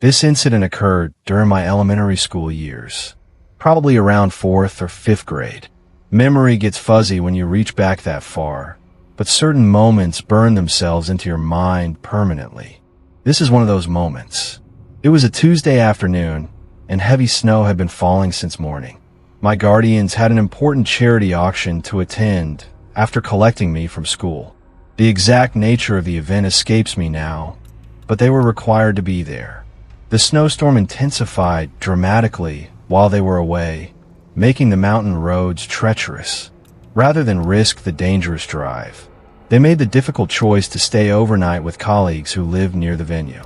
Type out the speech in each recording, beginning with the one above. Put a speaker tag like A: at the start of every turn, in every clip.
A: This incident occurred during my elementary school years, probably around 4th or 5th grade. Memory gets fuzzy when you reach back that far, but certain moments burn themselves into your mind permanently. This is one of those moments. It was a Tuesday afternoon, and heavy snow had been falling since morning. My guardians had an important charity auction to attend after collecting me from school. The exact nature of the event escapes me now, but they were required to be there. The snowstorm intensified dramatically while they were away, making the mountain roads treacherous. Rather than risk the dangerous drive, they made the difficult choice to stay overnight with colleagues who lived near the venue.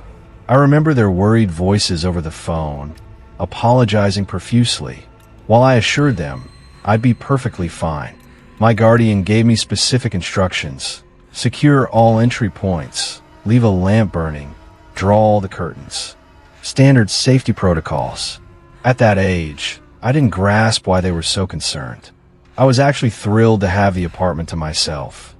A: I remember their worried voices over the phone, apologizing profusely, while I assured them I'd be perfectly fine. My guardian gave me specific instructions: secure all entry points, leave a lamp burning, draw the curtains. Standard safety protocols. At that age, I didn't grasp why they were so concerned. I was actually thrilled to have the apartment to myself.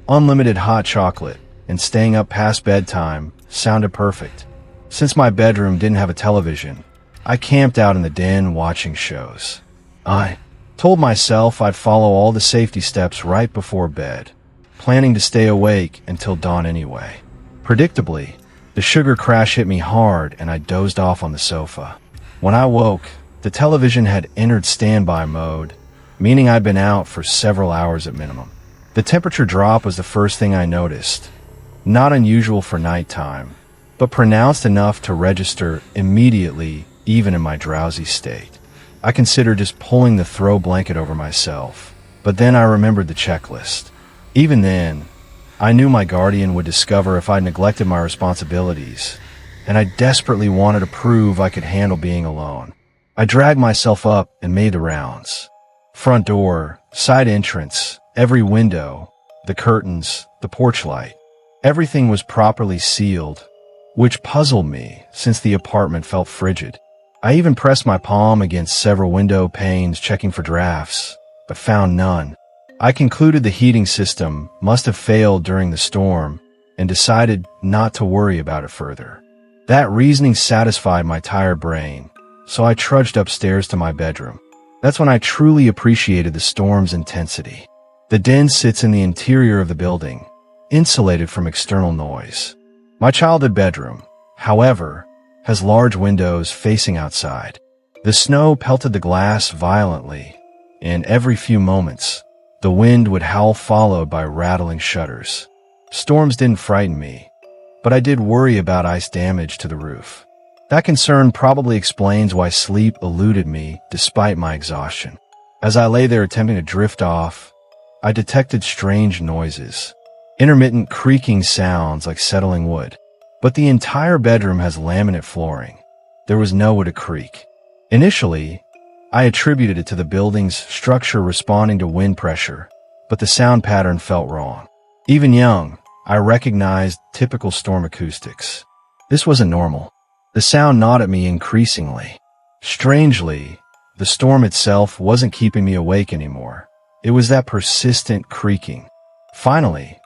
A: Unlimited hot chocolate and staying up past bedtime sounded perfect. Since my bedroom didn't have a television, I camped out in the den watching shows. I told myself I'd follow all the safety steps right before bed, planning to stay awake until dawn anyway. Predictably, the sugar crash hit me hard and I dozed off on the sofa. When I woke, the television had entered standby mode, meaning I'd been out for several hours at minimum. The temperature drop was the first thing I noticed. Not unusual for nighttime, but pronounced enough to register immediately even in my drowsy state. I considered just pulling the throw blanket over myself, but then I remembered the checklist. Even then, I knew my guardian would discover if I neglected my responsibilities, and I desperately wanted to prove I could handle being alone. I dragged myself up and made the rounds. Front door, side entrance, every window, the curtains, the porch light. Everything was properly sealed, which puzzled me since the apartment felt frigid. I even pressed my palm against several window panes checking for drafts, but found none. I concluded the heating system must have failed during the storm and decided not to worry about it further. That reasoning satisfied my tired brain, so I trudged upstairs to my bedroom. That's when I truly appreciated the storm's intensity. The den sits in the interior of the building, insulated from external noise. My childhood bedroom, however, has large windows facing outside. The snow pelted the glass violently, and every few moments, the wind would howl followed by rattling shutters. Storms didn't frighten me, but I did worry about ice damage to the roof. That concern probably explains why sleep eluded me despite my exhaustion. As I lay there attempting to drift off, I detected strange noises, intermittent creaking sounds like settling wood. But the entire bedroom has laminate flooring. There was no wood to creak. Initially, I attributed it to the building's structure responding to wind pressure, but the sound pattern felt wrong. Even young, I recognized typical storm acoustics. This wasn't normal. The sound gnawed at me increasingly. Strangely, the storm itself wasn't keeping me awake anymore. It was that persistent creaking. Finally,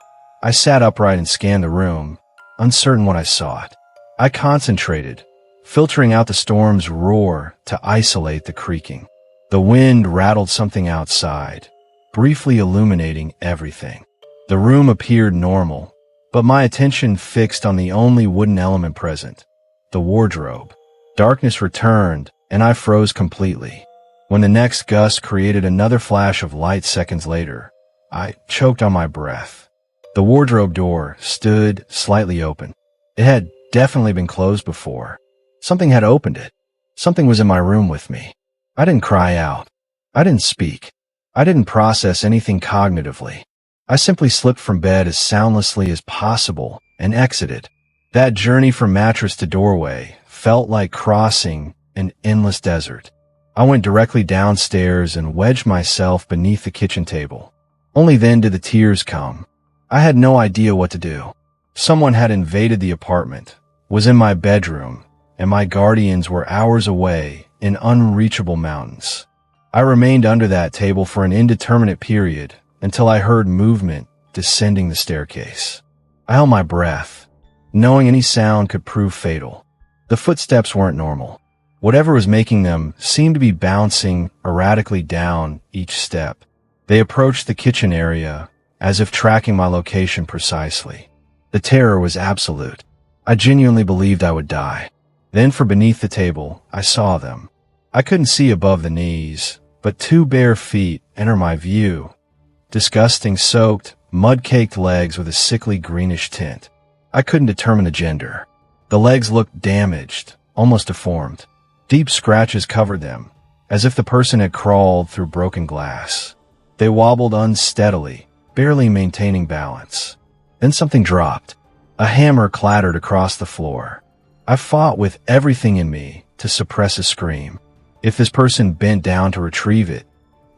A: I sat upright and scanned the room, uncertain what I sought. I concentrated, filtering out the storm's roar to isolate the creaking. The wind rattled something outside, briefly illuminating everything. The room appeared normal, but my attention fixed on the only wooden element present, the wardrobe. Darkness returned, and I froze completely. When the next gust created another flash of light seconds later, I choked on my breath. The wardrobe door stood slightly open. It had definitely been closed before. Something had opened it. Something was in my room with me. I didn't cry out. I didn't speak. I didn't process anything cognitively. I simply slipped from bed as soundlessly as possible and exited. That journey from mattress to doorway felt like crossing an endless desert. I went directly downstairs and wedged myself beneath the kitchen table. Only then did the tears come. I had no idea what to do. Someone had invaded the apartment, was in my bedroom, and my guardians were hours away in unreachable mountains. I remained under that table for an indeterminate period until I heard movement descending the staircase. I held my breath, knowing any sound could prove fatal. The footsteps weren't normal. Whatever was making them seemed to be bouncing erratically down each step. They approached the kitchen area, as if tracking my location precisely. The terror was absolute. I genuinely believed I would die. Then from beneath the table, I saw them. I couldn't see above the knees, but two bare feet enter my view. Disgusting, soaked, mud-caked legs with a sickly greenish tint. I couldn't determine the gender. The legs looked damaged, almost deformed. Deep scratches covered them, as if the person had crawled through broken glass. They wobbled unsteadily, barely maintaining balance. Then something dropped. A hammer clattered across the floor. I fought with everything in me to suppress a scream. If this person bent down to retrieve it,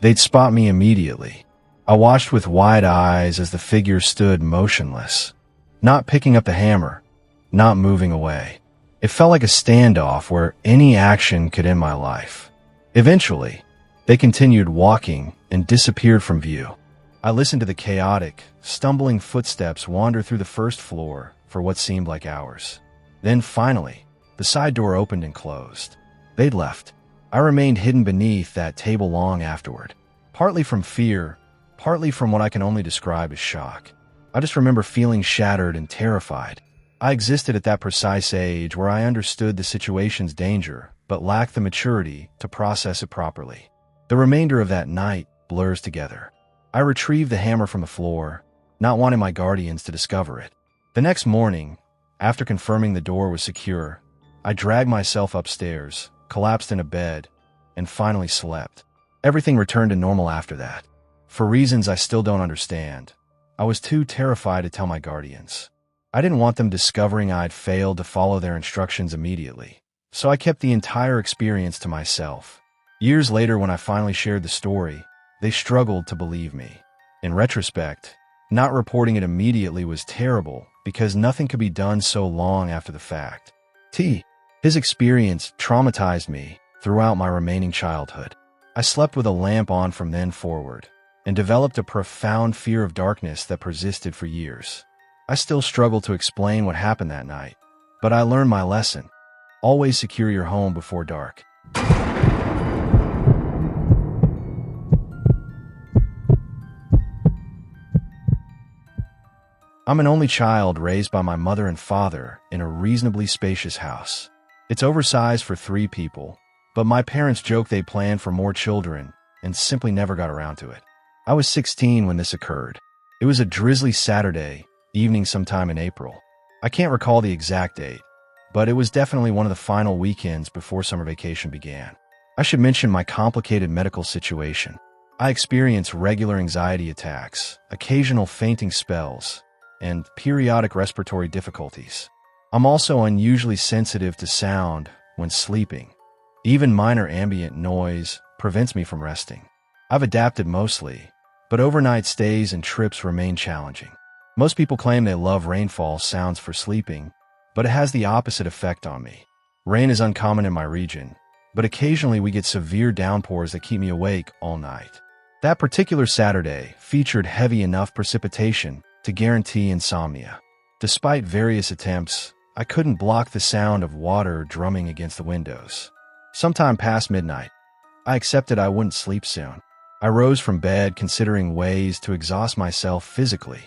A: they'd spot me immediately. I watched with wide eyes as the figure stood motionless, not picking up the hammer, not moving away. It felt like a standoff where any action could end my life. Eventually, they continued walking and disappeared from view. I listened to the chaotic, stumbling footsteps wander through the first floor for what seemed like hours. Then finally, the side door opened and closed. They'd left. I remained hidden beneath that table long afterward, partly from fear, partly from what I can only describe as shock. I just remember feeling shattered and terrified. I existed at that precise age where I understood the situation's danger, but lacked the maturity to process it properly. The remainder of that night blurs together. I retrieved the hammer from the floor, not wanting my guardians to discover it. The next morning, after confirming the door was secure, I dragged myself upstairs, collapsed in a bed, and finally slept. Everything returned to normal after that. For reasons I still don't understand, I was too terrified to tell my guardians. I didn't want them discovering I'd failed to follow their instructions immediately, so I kept the entire experience to myself. Years later, when I finally shared the story, they struggled to believe me. In retrospect, not reporting it immediately was terrible because nothing could be done so long after the fact. His experience traumatized me throughout my remaining childhood. I slept with a lamp on from then forward and developed a profound fear of darkness that persisted for years. I still struggle to explain what happened that night, but I learned my lesson. Always secure your home before dark. I'm an only child raised by my mother and father in a reasonably spacious house. It's oversized for 3 people, but my parents joke they planned for more children and simply never got around to it. I was 16 when this occurred. It was a drizzly Saturday evening sometime in April. I can't recall the exact date, but it was definitely one of the final weekends before summer vacation began. I should mention my complicated medical situation. I experience regular anxiety attacks, occasional fainting spells, and periodic respiratory difficulties. I'm also unusually sensitive to sound when sleeping. Even minor ambient noise prevents me from resting. I've adapted mostly, but overnight stays and trips remain challenging. Most people claim they love rainfall sounds for sleeping, but it has the opposite effect on me. Rain is uncommon in my region, but occasionally we get severe downpours that keep me awake all night. That particular Saturday featured heavy enough precipitation to guarantee insomnia. Despite various attempts, I couldn't block the sound of water drumming against the windows. Sometime past midnight, I accepted I wouldn't sleep soon. I rose from bed considering ways to exhaust myself physically.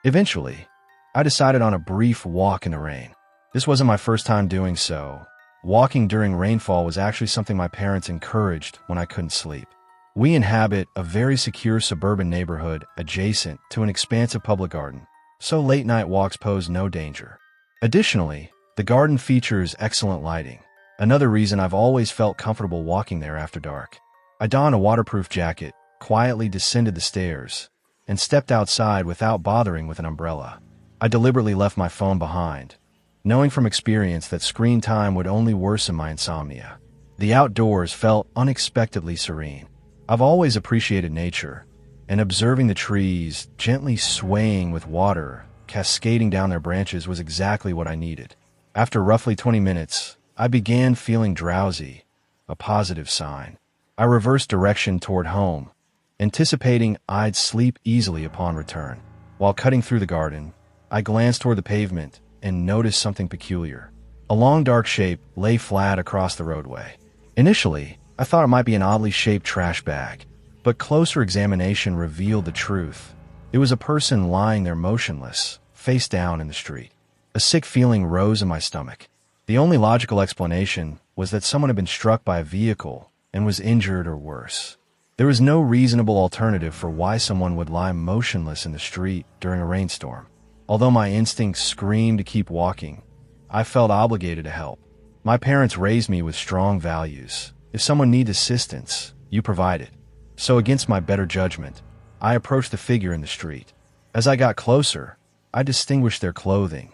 A: Eventually, I decided on a brief walk in the rain. This wasn't my first time doing so. Walking during rainfall was actually something my parents encouraged when I couldn't sleep. We inhabit a very secure suburban neighborhood adjacent to an expansive public garden, so late-night walks pose no danger. Additionally, the garden features excellent lighting, another reason I've always felt comfortable walking there after dark. I donned a waterproof jacket, quietly descended the stairs, and stepped outside without bothering with an umbrella. I deliberately left my phone behind, knowing from experience that screen time would only worsen my insomnia. The outdoors felt unexpectedly serene. I've always appreciated nature, and observing the trees gently swaying with water cascading down their branches was exactly what I needed. After roughly 20 minutes, I began feeling drowsy, a positive sign. I reversed direction toward home, anticipating I'd sleep easily upon return. While cutting through the garden, I glanced toward the pavement and noticed something peculiar. A long dark shape lay flat across the roadway. Initially, I thought it might be an oddly shaped trash bag, but closer examination revealed the truth. It was a person lying there motionless, face down in the street. A sick feeling rose in my stomach. The only logical explanation was that someone had been struck by a vehicle and was injured or worse. There was no reasonable alternative for why someone would lie motionless in the street during a rainstorm. Although my instincts screamed to keep walking, I felt obligated to help. My parents raised me with strong values. If someone needs assistance, you provide it. So against my better judgment, I approached the figure in the street. As I got closer, I distinguished their clothing: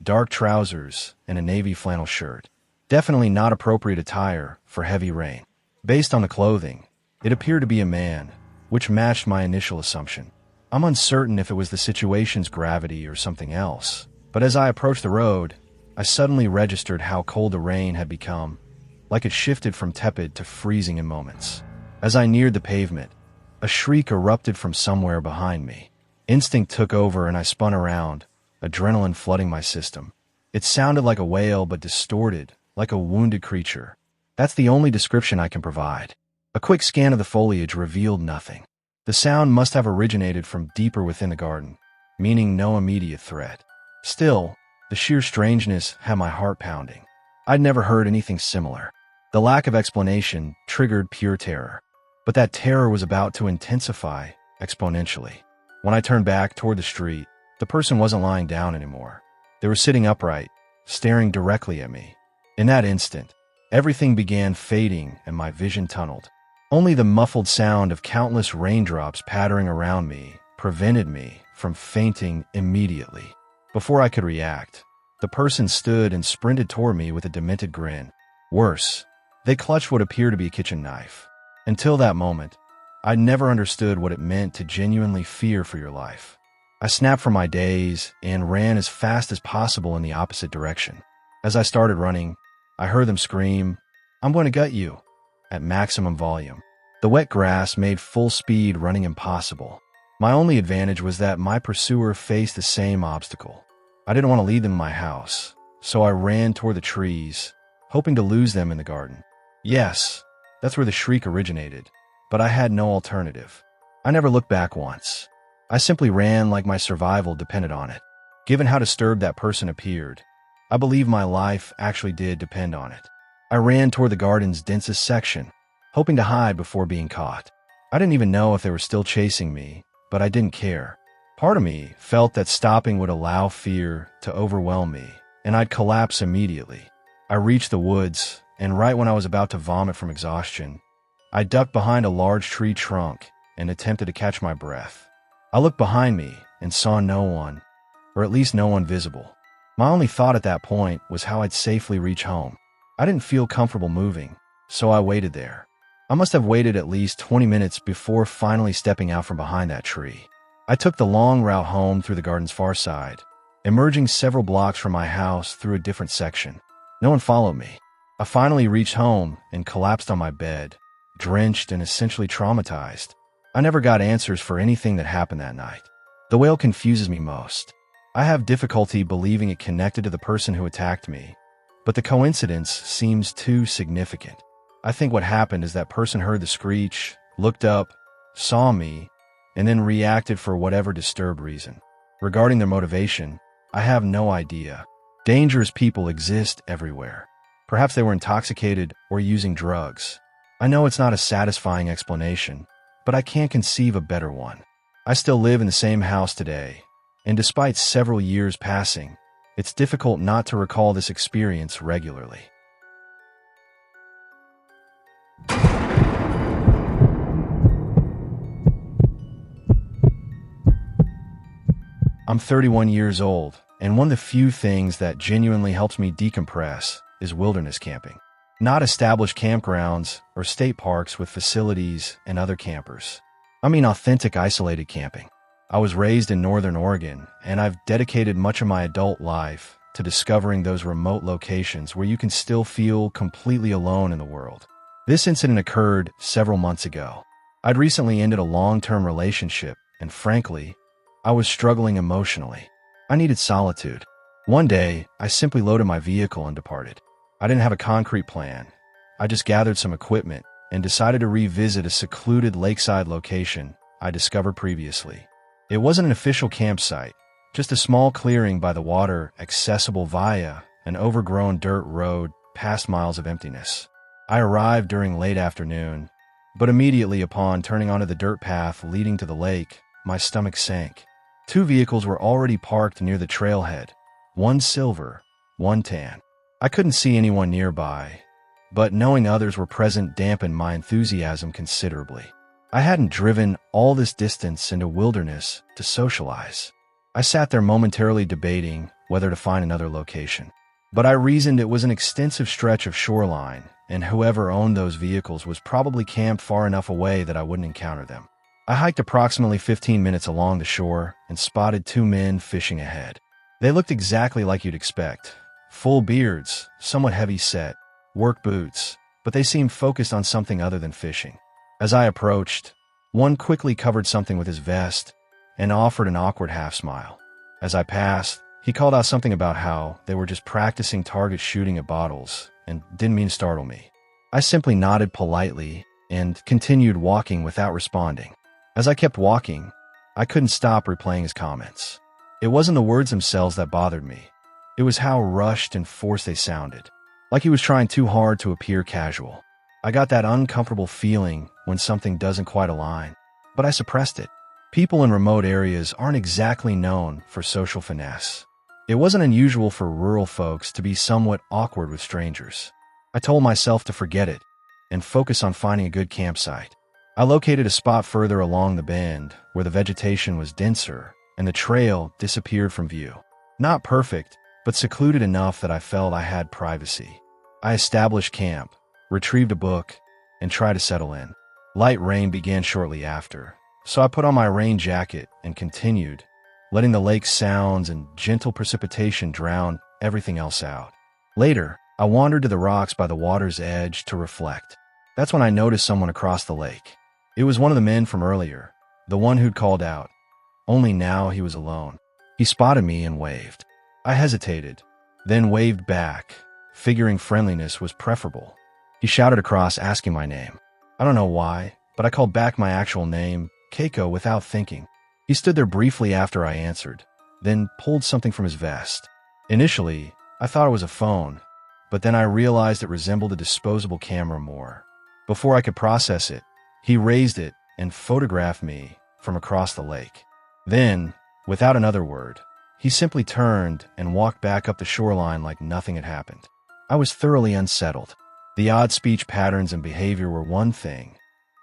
A: dark trousers and a navy flannel shirt. Definitely not appropriate attire for heavy rain. Based on the clothing, it appeared to be a man, which matched my initial assumption. I'm uncertain if it was the situation's gravity or something else, but as I approached the road, I suddenly registered how cold the rain had become, like it shifted from tepid to freezing in moments. As I neared the pavement, a shriek erupted from somewhere behind me. Instinct took over and I spun around, adrenaline flooding my system. It sounded like a wail, but distorted, like a wounded creature. That's the only description I can provide. A quick scan of the foliage revealed nothing. The sound must have originated from deeper within the garden, meaning no immediate threat. Still, the sheer strangeness had my heart pounding. I'd never heard anything similar. The lack of explanation triggered pure terror. But that terror was about to intensify exponentially. When I turned back toward the street, the person wasn't lying down anymore. They were sitting upright, staring directly at me. In that instant, everything began fading and my vision tunneled. Only the muffled sound of countless raindrops pattering around me prevented me from fainting immediately. Before I could react, the person stood and sprinted toward me with a demented grin. Worse, they clutched what appeared to be a kitchen knife. Until that moment, I'd never understood what it meant to genuinely fear for your life. I snapped from my daze and ran as fast as possible in the opposite direction. As I started running, I heard them scream, "I'm going to gut you," at maximum volume. The wet grass made full speed running impossible. My only advantage was that my pursuer faced the same obstacle. I didn't want to lead them to my house, so I ran toward the trees, hoping to lose them in the garden. Yes, that's where the shriek originated, but I had no alternative. I never looked back once. I simply ran like my survival depended on it. Given how disturbed that person appeared, I believe my life actually did depend on it. I ran toward the garden's densest section, hoping to hide before being caught. I didn't even know if they were still chasing me, but I didn't care. Part of me felt that stopping would allow fear to overwhelm me, and I'd collapse immediately. I reached the woods, and right when I was about to vomit from exhaustion, I ducked behind a large tree trunk and attempted to catch my breath. I looked behind me and saw no one, or at least no one visible. My only thought at that point was how I'd safely reach home. I didn't feel comfortable moving, so I waited there. I must have waited at least 20 minutes before finally stepping out from behind that tree. I took the long route home through the garden's far side, emerging several blocks from my house through a different section. No one followed me. I finally reached home and collapsed on my bed, drenched and essentially traumatized. I never got answers for anything that happened that night. The wail confuses me most. I have difficulty believing it connected to the person who attacked me, but the coincidence seems too significant. I think what happened is that person heard the screech, looked up, saw me, and then reacted for whatever disturbed reason. Regarding their motivation, I have no idea. Dangerous people exist everywhere. Perhaps they were intoxicated or using drugs. I know it's not a satisfying explanation, but I can't conceive a better one. I still live in the same house today, and despite several years passing, it's difficult not to recall this experience regularly. I'm 31 years old, and one of the few things that genuinely helps me decompress is wilderness camping. Not established campgrounds or state parks with facilities and other campers. I mean authentic isolated camping. I was raised in Northern Oregon, and I've dedicated much of my adult life to discovering those remote locations where you can still feel completely alone in the world. This incident occurred several months ago. I'd recently ended a long-term relationship, and frankly, I was struggling emotionally. I needed solitude. One day, I simply loaded my vehicle and departed. I didn't have a concrete plan. I just gathered some equipment and decided to revisit a secluded lakeside location I discovered previously. It wasn't an official campsite, just a small clearing by the water accessible via an overgrown dirt road past miles of emptiness. I arrived during late afternoon, but immediately upon turning onto the dirt path leading to the lake, my stomach sank. Two vehicles were already parked near the trailhead, one silver, one tan. I couldn't see anyone nearby, but knowing others were present dampened my enthusiasm considerably. I hadn't driven all this distance into wilderness to socialize. I sat there momentarily debating whether to find another location. But I reasoned it was an extensive stretch of shoreline, and whoever owned those vehicles was probably camped far enough away that I wouldn't encounter them. I hiked approximately 15 minutes along the shore and spotted two men fishing ahead. They looked exactly like you'd expect. Full beards, somewhat heavy-set, work boots, but they seemed focused on something other than fishing. As I approached, one quickly covered something with his vest and offered an awkward half-smile. As I passed, he called out something about how they were just practicing target shooting at bottles and didn't mean to startle me. I simply nodded politely and continued walking without responding. As I kept walking, I couldn't stop replaying his comments. It wasn't the words themselves that bothered me. It was how rushed and forced they sounded, like he was trying too hard to appear casual. I got that uncomfortable feeling when something doesn't quite align, but I suppressed it. People in remote areas aren't exactly known for social finesse. It wasn't unusual for rural folks to be somewhat awkward with strangers. I told myself to forget it and focus on finding a good campsite. I located a spot further along the bend where the vegetation was denser and the trail disappeared from view. Not perfect, but secluded enough that I felt I had privacy. I established camp, retrieved a book, and tried to settle in. Light rain began shortly after, so I put on my rain jacket and continued, letting the lake's sounds and gentle precipitation drown everything else out. Later, I wandered to the rocks by the water's edge to reflect. That's when I noticed someone across the lake. It was one of the men from earlier, the one who'd called out. Only now he was alone. He spotted me and waved. I hesitated, then waved back, figuring friendliness was preferable. He shouted across asking my name. I don't know why, but I called back my actual name, Keiko, without thinking. He stood there briefly after I answered, then pulled something from his vest. Initially, I thought it was a phone, but then I realized it resembled a disposable camera more. Before I could process it, he raised it and photographed me from across the lake. Then, without another word, he simply turned and walked back up the shoreline like nothing had happened. I was thoroughly unsettled. The odd speech patterns and behavior were one thing,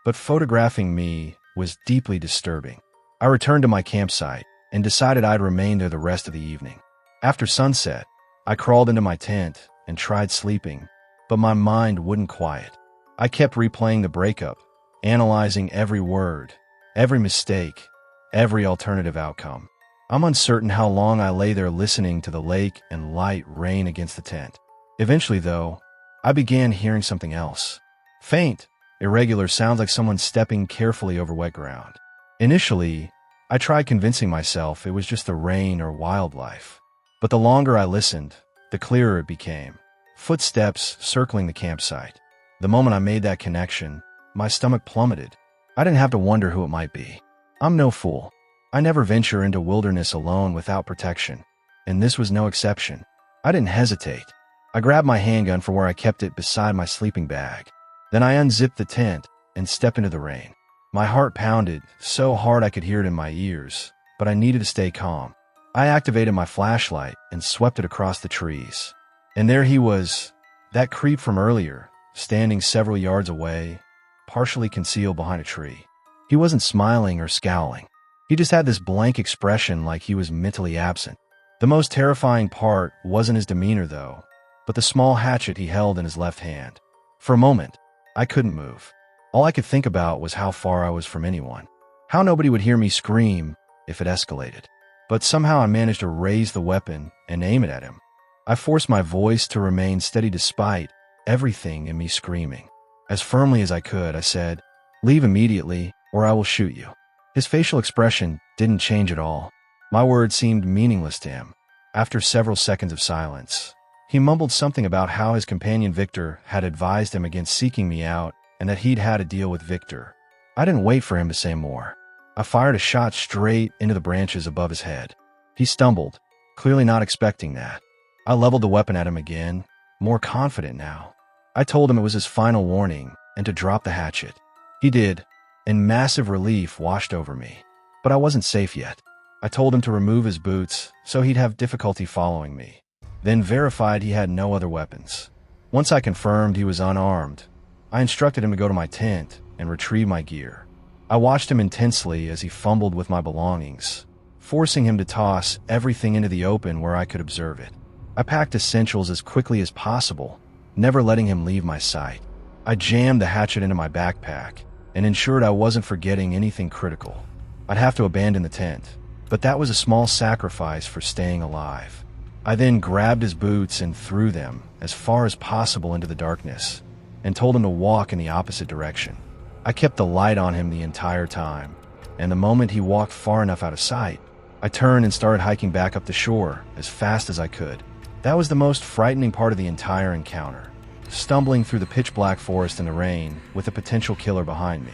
A: but photographing me was deeply disturbing. I returned to my campsite and decided I'd remain there the rest of the evening. After sunset, I crawled into my tent and tried sleeping, but my mind wouldn't quiet. I kept replaying the breakup, analyzing every word, every mistake, every alternative outcome. I'm uncertain how long I lay there listening to the lake and light rain against the tent. Eventually, though, I began hearing something else. Faint, irregular sounds like someone stepping carefully over wet ground. Initially, I tried convincing myself it was just the rain or wildlife. But the longer I listened, the clearer it became. Footsteps circling the campsite. The moment I made that connection, my stomach plummeted. I didn't have to wonder who it might be. I'm no fool. I never venture into wilderness alone without protection, and this was no exception. I didn't hesitate. I grabbed my handgun from where I kept it beside my sleeping bag. Then I unzipped the tent and stepped into the rain. My heart pounded so hard I could hear it in my ears, but I needed to stay calm. I activated my flashlight and swept it across the trees. And there he was, that creep from earlier, standing several yards away, partially concealed behind a tree. He wasn't smiling or scowling. He just had this blank expression like he was mentally absent. The most terrifying part wasn't his demeanor, though, but the small hatchet he held in his left hand. For a moment, I couldn't move. All I could think about was how far I was from anyone, how nobody would hear me scream if it escalated. But somehow I managed to raise the weapon and aim it at him. I forced my voice to remain steady despite everything in me screaming. As firmly as I could, I said, "Leave immediately, or I will shoot you." His facial expression didn't change at all. My words seemed meaningless to him. After several seconds of silence, he mumbled something about how his companion Victor had advised him against seeking me out and that he'd had a deal with Victor. I didn't wait for him to say more. I fired a shot straight into the branches above his head. He stumbled, clearly not expecting that. I leveled the weapon at him again, more confident now. I told him it was his final warning and to drop the hatchet. He did, and massive relief washed over me. But I wasn't safe yet. I told him to remove his boots so he'd have difficulty following me, then verified he had no other weapons. Once I confirmed he was unarmed, I instructed him to go to my tent and retrieve my gear. I watched him intensely as he fumbled with my belongings, forcing him to toss everything into the open where I could observe it. I packed essentials as quickly as possible, never letting him leave my sight. I jammed the hatchet into my backpack and ensured I wasn't forgetting anything critical. I'd have to abandon the tent, but that was a small sacrifice for staying alive. I then grabbed his boots and threw them as far as possible into the darkness and told him to walk in the opposite direction. I kept the light on him the entire time, and the moment he walked far enough out of sight, I turned and started hiking back up the shore as fast as I could. That was the most frightening part of the entire encounter, stumbling through the pitch-black forest in the rain with a potential killer behind me.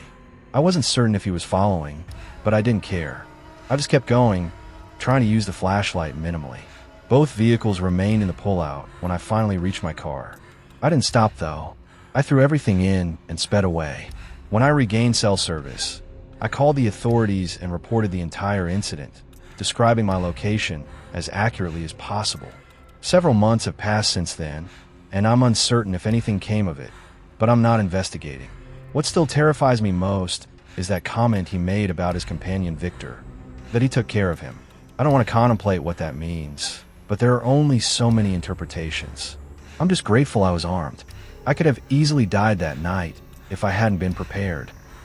A: I wasn't certain if he was following, but I didn't care. I just kept going, trying to use the flashlight minimally. Both vehicles remained in the pullout when I finally reached my car. I didn't stop, though. I threw everything in and sped away. When I regained cell service, I called the authorities and reported the entire incident, describing my location as accurately as possible. Several months have passed since then, and I'm uncertain if anything came of it, but I'm not investigating. What still terrifies me most is that comment he made about his companion Victor, that he took care of him. I don't want to contemplate what that means, but there are only so many interpretations. I'm just grateful I was armed. I could have easily died that night if I hadn't been prepared.